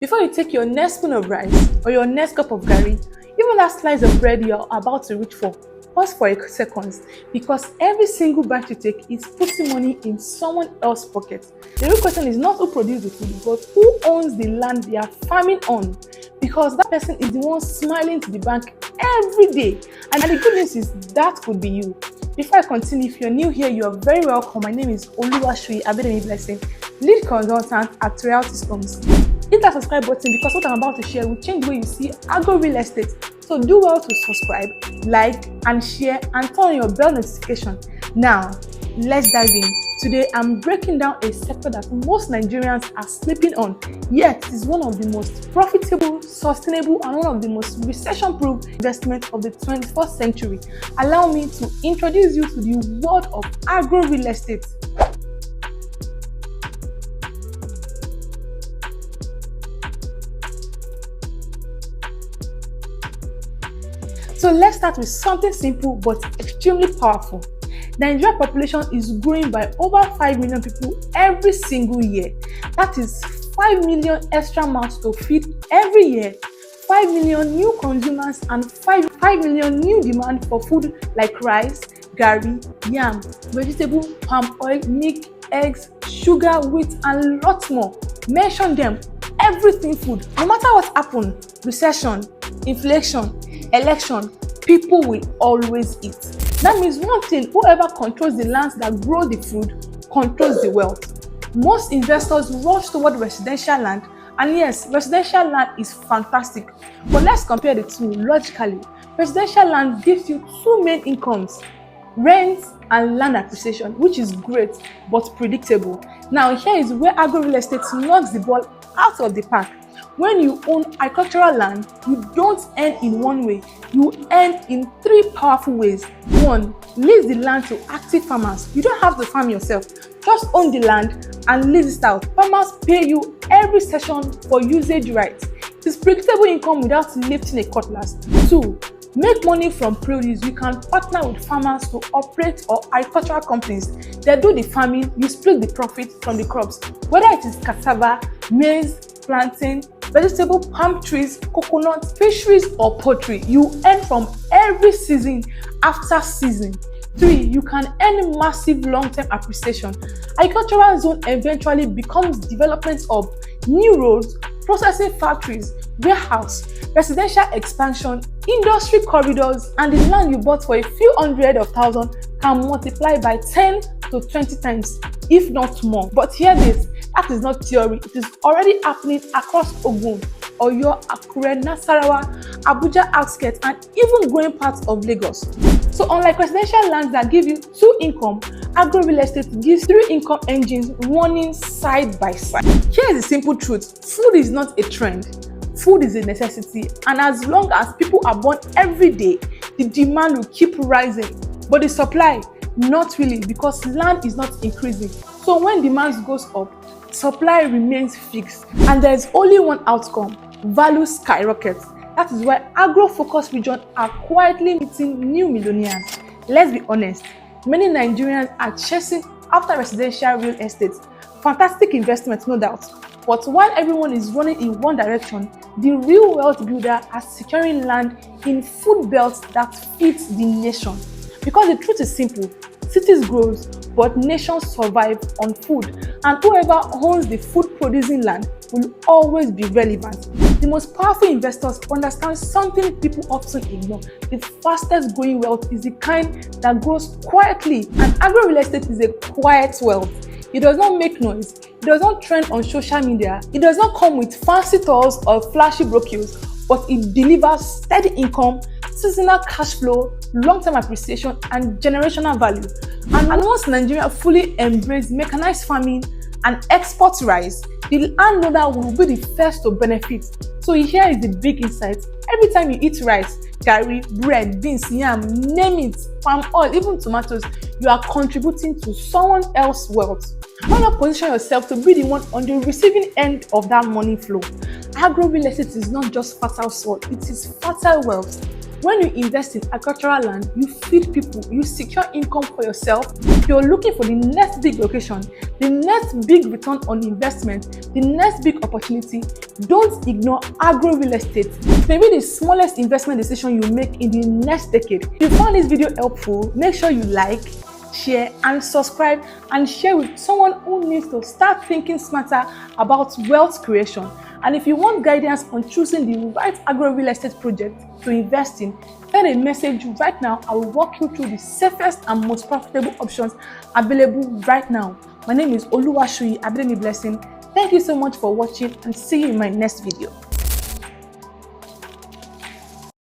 Before you take your next spoon of rice or your next cup of garri, even that slice of bread you're about to reach for, pause for a second, because every single bite you take is putting money in someone else's pocket. The real question is not who produced the food, but who owns the land they are farming on, because that person is the one smiling to the bank every day. And the good news is that could be you. Before I continue, if you're new here, you are very welcome. My name is Oluwasui Abedemi Blessing, lead consultant at Royalties. Hit that subscribe button because what I'm about to share will change the way you see agro real estate. So do well to subscribe, like, and share, and turn on your bell notification. Now, let's dive in. Today, I'm breaking down a sector that most Nigerians are sleeping on, yet it is one of the most profitable, sustainable, and one of the most recession-proof investments of the 21st century. Allow me to introduce you to the world of agro real estate. So let's start with something simple but extremely powerful. The Nigerian population is growing by over 5 million people every single year. That is 5 million extra mouths to feed every year, 5 million new consumers, and 5 million new demand for food like rice, garri, yam, vegetable, palm oil, milk, eggs, sugar, wheat, and lots more. Mention them, everything food. No matter what happens, recession, inflation, election, people will always eat. That means one thing: whoever controls the lands that grow the food controls the wealth. Most investors rush toward residential land, and yes, residential land is fantastic, but let's compare the two logically. Residential land gives you two main incomes: rent and land appreciation, which is great but predictable. Now here is where agro real estate knocks the ball out of the park. When you own agricultural land, you don't earn in one way, you earn in three powerful ways. One, lease the land to active farmers. You don't have to farm yourself, just own the land and lease it out. Farmers pay you every session for usage rights. It is predictable income without lifting a cutlass. Two, make money from produce. You can partner with farmers to operate or agricultural companies. They do the farming, you split the profit from the crops. Whether it is cassava, maize, plantain, vegetable, palm trees, coconut, fisheries, or poultry, you earn from every season after season. 3. You can earn massive long-term appreciation. Agricultural zone eventually becomes development of new roads, processing factories, warehouse, residential expansion, industry corridors, and the land you bought for a few hundred of thousands can multiply by 10 to 20 times, if not more. But hear this, that is not theory. It is already happening across Ogun, Oyo, Akure, Nasarawa, Abuja outskirts, and even growing parts of Lagos. So unlike residential lands that give you two income, agro real estate gives three income engines running side by side. Here is the simple truth: food is not a trend. Food is a necessity, and as long as people are born every day, the demand will keep rising. But the supply, not really, because land is not increasing. So when demand goes up, supply remains fixed, and there is only one outcome: value skyrockets. That is why agro-focused regions are quietly meeting new millionaires. Let's be honest, many Nigerians are chasing after residential real estate. Fantastic investment, no doubt. But while everyone is running in one direction, the real wealth builder are securing land in food belts that feeds the nation. Because the truth is simple: cities grow, but nations survive on food, and whoever owns the food producing land will always be relevant. The most powerful investors understand something people often ignore: the fastest growing wealth is the kind that grows quietly, and agro real estate is a quiet wealth. It does not make noise, it does not trend on social media, it does not come with fancy tours or flashy brochures, but it delivers steady income, seasonal cash flow, long-term appreciation, and generational value. And once Nigeria fully embraces mechanized farming and export rice, the landowner will be the first to benefit. So here is the big insight: every time you eat rice, garri, bread, beans, yam, name it, palm oil, even tomatoes, you are contributing to someone else's wealth. Why not position yourself to be the one on the receiving end of that money flow? Agro real estate is not just fertile soil, it is fertile wealth. When you invest in agricultural land, you feed people, you secure income for yourself. If you're looking for the next big location, the next big return on investment, the next big opportunity, don't ignore agro real estate. It may be the smallest investment decision you make in the next decade. If you found this video helpful, make sure you like, share and subscribe, and share with someone who needs to start thinking smarter about wealth creation. And if you want guidance on choosing the right agro real estate project to invest in, send a message right now. I will walk you through the safest and most profitable options available right now. My name is Oluwashuyi Abidemi Blessing. Thank you so much for watching, and see you in my next video.